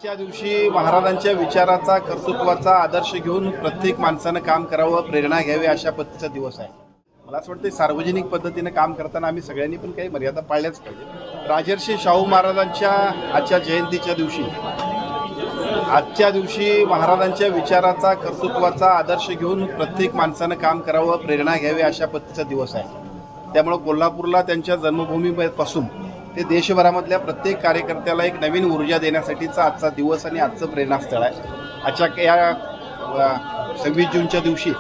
आजच्या दिवशी महाराजांच्या विचाराचा कर्तृत्वाचा आदर्श घेऊन प्रत्येक माणसानं काम करावं, प्रेरणा घ्यावी अशा पद्धतीचा दिवस आहे. मला असं वाटतं सार्वजनिक पद्धतीने काम करताना आम्ही सगळ्यांनी पण काही मर्यादा पाळल्याच पाहिजे. राजर्षी शाहू महाराजांच्या आजच्या जयंतीच्या दिवशी महाराजांच्या विचाराचा कर्तृत्वाचा आदर्श घेऊन प्रत्येक माणसानं काम करावं, प्रेरणा घ्यावी अशा पद्धतीचा दिवस आहे. त्यामुळं कोल्हापूरला त्यांच्या जन्मभूमीपासून ते देशभरामधल्या प्रत्येक कार्यकर्त्याला एक नवीन ऊर्जा देण्यासाठीचा आजचा दिवस आणि आजचं प्रेरणास्थळ आहे. आजच्या या 26 जूनच्या दिवशी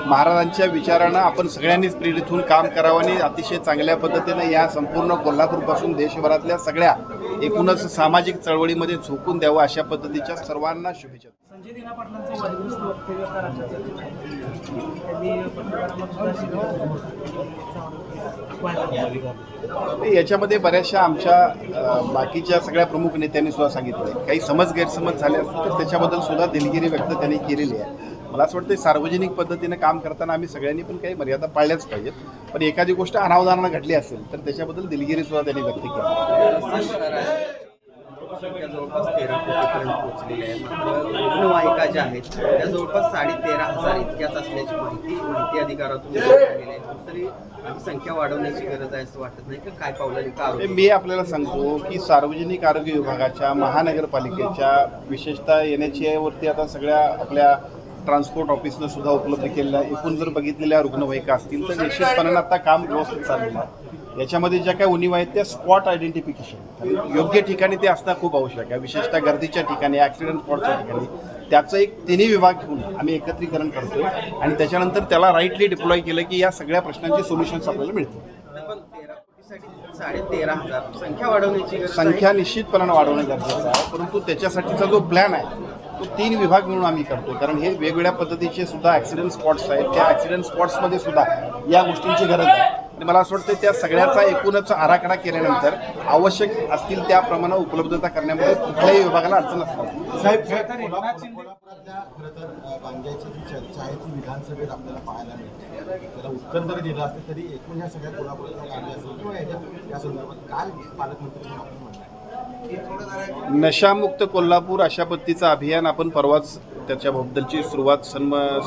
महाराजांच्या विचारानं आपण सगळ्यांनीच प्रेरित होऊन काम करावं आणि अतिशय चांगल्या पद्धतीनं या संपूर्ण कोल्हापूरपासून देशभरातल्या सगळ्या एकूणच सामाजिक चळवळीमध्ये झोकून द्यावं अशा पद्धतीच्या सर्वांना शुभेच्छा. संजय दिना पाटलांचं वादग्रस्त वक्तव्य आता राज्यात चर्चेत आहे. त्यांनी पत्रकारांना सुद्धा याच्यामध्ये बऱ्याचशा आमच्या बाकीच्या सगळ्या प्रमुख नेत्यांनी सुद्धा सांगितलं काही समज गैरसमज झाले असतील तर त्याच्याबद्दल सुद्धा दिलगिरी व्यक्त त्यांनी केलेली आहे. मला असं वाटतं सार्वजनिक पद्धतीने काम करताना आम्ही सगळ्यांनी पण काही मर्यादा पाळल्याच पाहिजेत. पण एखादी गोष्ट अनावधानानं घडली असेल तर त्याच्याबद्दल दिलगिरी सुद्धा त्यांनी व्यक्त केली. जवळपास 13 कोटीपर्यंत पोहोचलेले आहे. मात्र रुग्णवाहिका ज्या आहेत त्या जवळपास 13,500 इतक्याच असल्याची माहिती अधिकारातून मिळालेली आहे. तरी संख्या वाढवण्याची गरज आहे असं वाटत नाही की काय पावलं? मी आपल्याला सांगतो की सार्वजनिक आरोग्य विभागाच्या महानगरपालिकेच्या विशेषतः NHA-वरती आता सगळ्या आपल्या ट्रान्सपोर्ट ऑफिसनं सुद्धा उपलब्ध केलेल्या एकूण जर बघितलेल्या रुग्णवाहिका असतील तर निश्चितपणानं आता काम व्यवस्थित चाललेलं आहे. याच्यामध्ये ज्या काही उणिवा आहेत त्या स्पॉट आयडेंटिफिकेशन योग्य ठिकाणी ते असणं खूप आवश्यक आहे. विशेषतः गर्दीच्या ठिकाणी, ॲक्सिडेंट स्पॉटच्या ठिकाणी त्याचं एक तिन्ही विभाग घेऊन आम्ही एकत्रीकरण करतोय आणि त्याच्यानंतर त्याला राईटली डिप्लॉय केलं की या सगळ्या प्रश्नांची सोल्युशन्स आपल्याला मिळतील. 13,500 संख्या वाढवण्याची संख्या निश्चितपणानं वाढवणं गरजेचं आहे. परंतु त्याच्यासाठीचा जो प्लॅन आहे तो 3 विभाग मिळून आम्ही करतो. कारण हे वेगवेगळ्या पद्धतीचे सुद्धा ॲक्सिडेंट स्पॉट्स आहेत. त्या ॲक्सिडेंट स्पॉट्समध्ये सुद्धा या गोष्टींची गरज आहे आणि मला असं वाटतं त्या सगळ्याचा एकूणच आराखडा केल्यानंतर आवश्यक असतील त्याप्रमाणे उपलब्धता करण्यामध्ये कुठल्याही विभागाला अडचण असणार. साहेब कोल्हापुरातल्या खरं तर बांग्याची जी चर्चा आहे ती विधानसभेत आपल्याला पाहायला मिळते. त्याला उत्तर जरी दिलं असतं तरी एकूण ह्या सगळ्या कोल्हापुरातल्या बांग्या असेल किंवा या संदर्भात काय पालकमंत्री आपण म्हणणार? नशामुक्त कोल्हापूर अशा पद्धतीचं अभियान आपण परवाच त्याच्याबद्दलची सुरुवात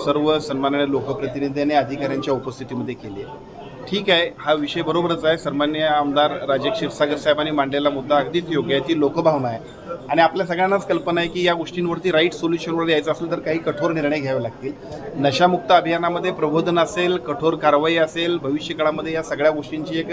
सर्व सन्माननीय लोकप्रतिनिधी अधिकाऱ्यांच्या उपस्थितीमध्ये केली आहे. ठीक आहे, हा विषय बरोबरच आहे. सन्माननीय आमदार राजे क्षीरसागर साहेबांनी मांडलेला मुद्दा अगदीच योग्य आहे. ती लोकभावना आहे आणि आपल्या सगळ्यांनाच कल्पना आहे की या गोष्टींवरती राईट सोल्युशनवर यायचं असेल तर काही कठोर निर्णय घ्यावे लागतील. नशामुक्त अभियानामध्ये प्रबोधन असेल, कठोर कारवाई असेल, भविष्यकाळामध्ये या सगळ्या गोष्टींची एक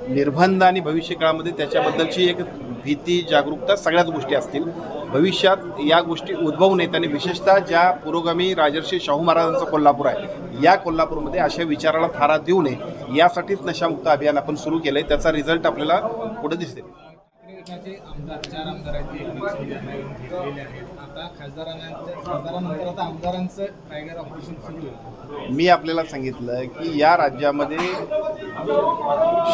निर्बंध आणि भविष्यकाळामध्ये त्याच्याबद्दलची एक भीती, जागरूकता सगळ्याच गोष्टी असतील. भविष्यात या गोष्टी उद्भवू नयेत आणि विशेषतः ज्या पुरोगामी राजर्षी शाहू महाराजांचा कोल्हापूर आहे या कोल्हापूरमध्ये अशा विचाराला थारा देऊ नये यासाठीच नशामुक्त अभियान आपण सुरू केलं आहे. त्याचा रिझल्ट आपल्याला पुढे दिसते. आमदार 4 आमदार आहेत ते एकनाथ शिंदे यांना येऊन घेतलेले आहेत. आता खासदारानंतर आता आमदारांचं टायगर ऑपरेशन सुरू आहे. मी आपल्याला सांगितलं की या राज्यामध्ये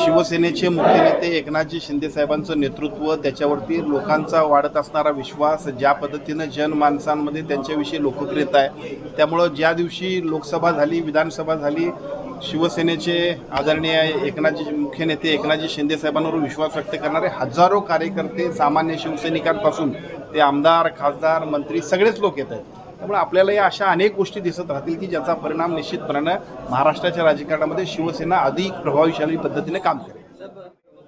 शिवसेनेचे मुख्य नेते एकनाथजी शिंदे साहेबांचं नेतृत्व, त्याच्यावरती लोकांचा वाढत असणारा विश्वास, ज्या पद्धतीनं जनमानसांमध्ये त्यांच्याविषयी लोकप्रियता आहे, त्यामुळं ज्या दिवशी लोकसभा झाली, विधानसभा झाली, शिवसेनेचे आदरणीय मुख्य नेते एकनाथजी शिंदे साहेबांवर विश्वास व्यक्त करणारे हजारो कार्यकर्ते, सामान्य शिवसैनिकांपासून ते आमदार, खासदार, मंत्री सगळेच लोक येत आहेत. त्यामुळे आपल्याला या अशा अनेक गोष्टी दिसत राहतील की ज्याचा परिणाम निश्चितपणानं महाराष्ट्राच्या राजकारणामध्ये शिवसेना अधिक प्रभावशाली पद्धतीने काम करेल.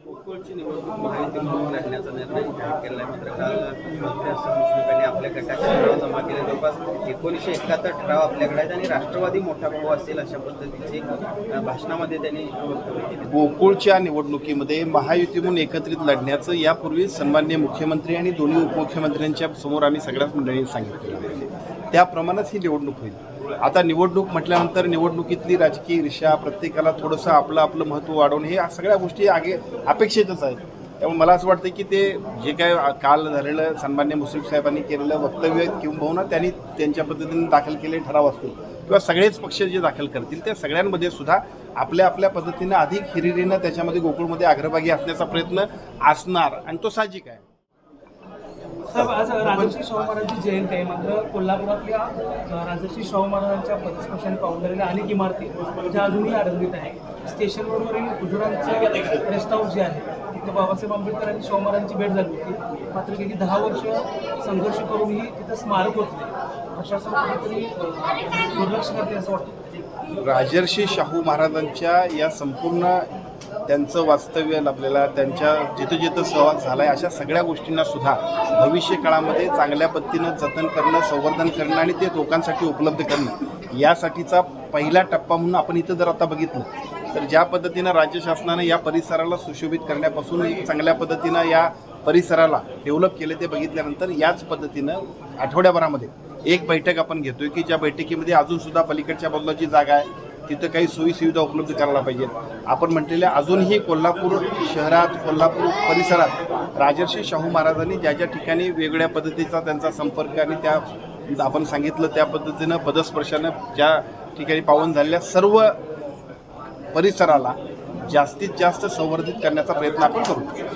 गोकुळची निवडणूक महायुतीमधून लढण्याचा निर्णय जाहीर केला आहे. मात्र काल मंत्री हसन मुश्रीफ आपल्या गटाचे ठराव जमा केले. जवळपास 1971 ठराव आपल्याकडे आहेत आणि राष्ट्रवादी मोठा भाऊ असेल अशा पद्धतीचे भाषणामध्ये त्यांनी वक्तव्य केले. गोकुळच्या निवडणुकीमध्ये महायुतीमधून एकत्रित लढण्याचं यापूर्वी सन्माननीय मुख्यमंत्री आणि दोन्ही उपमुख्यमंत्र्यांच्या समोर आम्ही सगळ्याच मंडळींनी सांगितलेलं आहे. त्याप्रमाणेच ही निवडणूक होईल. आता निवडणूक म्हटल्यानंतर निवडणुकीतली राजकीय ईर्ष्या, प्रत्येकाला थोडंसं आपलं महत्त्व वाढवणं हे सगळ्या गोष्टी अपेक्षितच आहेत. त्यामुळे मला असं वाटतं की ते जे काय काल झालेलं सन्माननीय मुश्रीफ साहेबांनी केलेलं वक्तव्य किंबहुना त्यांनी त्यांच्या पद्धतीने दाखल केलेले ठराव असतील किंवा सगळेच पक्ष जे दाखल करतील त्या सगळ्यांमध्ये सुद्धा आपल्या पद्धतीनं अधिक हिरिरीनं त्याच्यामध्ये गोकुळमध्ये अग्रभागी असण्याचा प्रयत्न असणार आणि तो साहजिक आहे. साहेब, आज राजर्षी शाहू महाराजांची जयंती आहे. मात्र कोल्हापुरातल्या राजर्षी शाहू महाराजांच्या पदस्पर्शाने पावलेल्या अनेक इमारती ज्या अजूनही अडंगीत आहे. स्टेशन रोडवरील हुजुरांचं रेस्ट हाऊस जे आहे तिथे बाबासाहेब आंबेडकर आणि शाहू महाराजांची भेट झाली होती. मात्र गेली 10 वर्ष संघर्ष करूनही तिथं स्मारक होत नाही. प्रशासन कुठेतरी दुर्लक्ष करते असं वाटतं. राजर्षी शाहू महाराजांच्या या संपूर्ण त्यांचं वास्तव्य लाभलेला, त्यांच्या जिथं जिथं सहभाग झाला आहे, अशा सगळ्या गोष्टींना सुद्धा भविष्य काळामध्ये चांगल्या पद्धतीनं जतन करणं, संवर्धन करणं आणि ते लोकांसाठी उपलब्ध करणं यासाठीचा पहिला टप्पा म्हणून आपण इथं जर आता बघितलं तर ज्या पद्धतीनं राज्य शासनानं या परिसराला सुशोभित करण्यापासून एक चांगल्या पद्धतीनं या परिसराला डेव्हलप केले ते बघितल्यानंतर याच पद्धतीनं आठवड्याभरामध्ये एक बैठक आपण घेतोय की ज्या बैठकीमध्ये अजूनसुद्धा पलीकडच्या बाजूला जागा आहे तिथं काही सोयीसुविधा उपलब्ध करायला पाहिजेत. आपण म्हटलेल्या अजूनही कोल्हापूर शहरात, कोल्हापूर परिसरात राजर्षी शाहू महाराजांनी ज्या ज्या ठिकाणी वेगवेगळ्या पद्धतीचा त्यांचा संपर्क आणि त्या आपण सांगितलं त्या पद्धतीनं पदस्पर्शानं ज्या ठिकाणी पावन झालेल्या सर्व परिसराला जास्तीत जास्त संवर्धित करण्याचा प्रयत्न आपण करू.